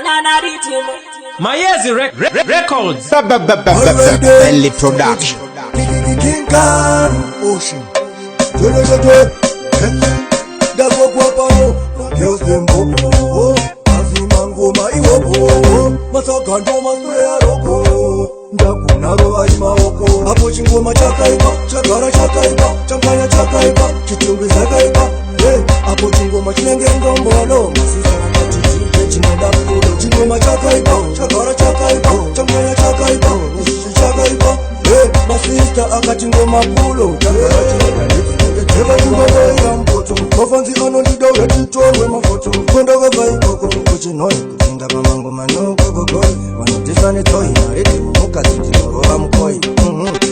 Banana rhythm. Mayezi Records. Belly Production. King Khan Ocean. Dago guapao, Dios de mbogo. Azimango maiwoko. Masakando maswea roko. Ndakunaro aimaoko. Hapo chingoma chakaiba, chakara chakaiba, champaya chakaiba, chichumbi chakaiba. Hapo chingoma chinenge ngombolo. Masisa wakati chinenda kudo. Chingoma chakaiba, chakara chakaiba, champaya chakaiba, chichumbi chakaiba. Masista akati ngoma pulo. Chakara chakaiba. Eva chingoma mpoto. Mafanzi anondido wetitolwe mafoto. Kwenda wevai koko. Kuchinoi kutinda mamango manoko gogoi. Wanotesane toi narete muka zitinoroa mkoi.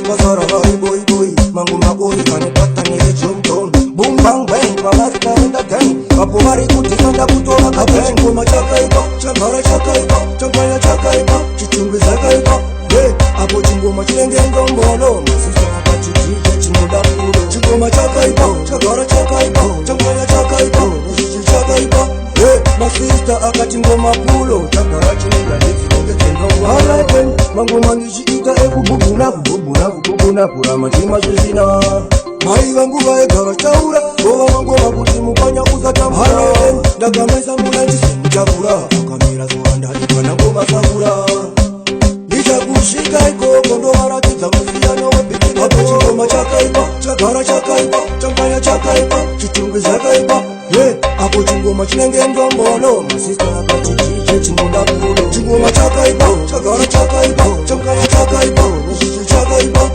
Masara hai boy boy. Mangu maoi anipata nile chumton. Boom bang bang pamarika enda gang. Papo mari kutikanda kutola kabeng. Ngoma chakaiba, chakara chakaiba, champaya chakaiba, chichumbi chakaiba. Hapo chingoma chinenge ngombolo. Masisa wakati tije chinoda kudo. Chingoma chakaiba, chakara chakaiba, champaya chakaiba, chichumbi chakaiba. Masista akati ngoma pulo. Chakara chinenge nifike chenongo. Alaiken, mangu mangichika ekububuna kububuna kububuna kurama chima zizina. Mai vangu vaegara chaura. Bova mangu vakuti mukanya kusatambura. Alaiken, dagamesa muna chisemu chakura. Akamira zuwanda ikana ngoma sakura. Kushika iko kondo harakita mfiyano wepiti hapo chingoma chakaiba, chakara chakaiba, champaya chakaiba, chichumbi chakaiba. Hapo chingoma chinenge ndombolo. Masista akati tije chinonda kudo. Chingoma chakaiba, chakara chakaiba, champaya chakaiba, chichumbi chakaiba.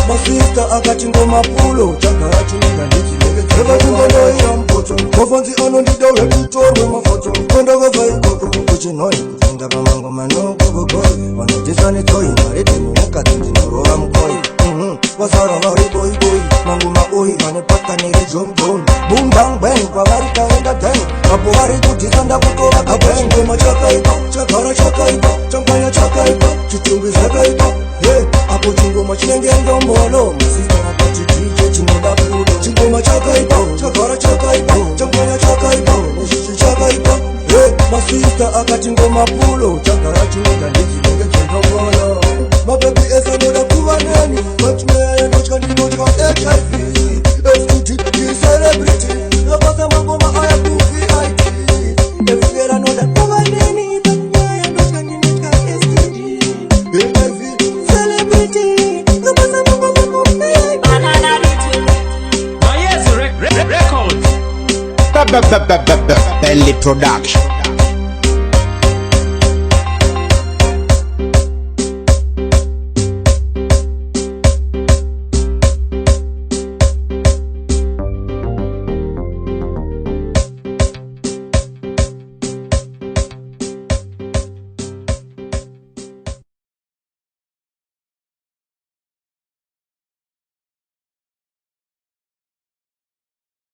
Masista akati ngoma pulo. Chakara chinenge ndichinenge eva chingoma ya mpoto. Mafanzi anondido wetitolwe mafoto. Kwenda wevai koko. Kuchinoi kutinda pamango manoko gogoi. Wanotesane toi narete muka zitinoroa mkoi. Wasara hari boy boy. Mangu maoi wanepata nile jomjon. Boom bang bang pamarika enda gang. Hapo hari kutikanda kutola kabeng. Ngoma chakaiba, chakara chakaiba, champaya chakaiba, chichumbi chakaiba. Hapo chingoma chinenge ngombolo. Masista wakati tije chinoda kudo. Chingoma chakaiba, chakara chakaiba, champaya chakaiba, chichumbi chakaiba. Masista akati ngoma pulo. Chakara chinenge ndichinenge chenongo. Mababy esa noda kuwa nani. Machmea ya ndochka ndinochka HIV. FTT ni celebrity. Napasa mangoma haya VIP. Efera noda kuwa nani. Machmea ya ndochka ndinochka STD. HIV celebrity. Napasa mangoma VIP. Banana rhythm. Mayezi Records. Belly Production.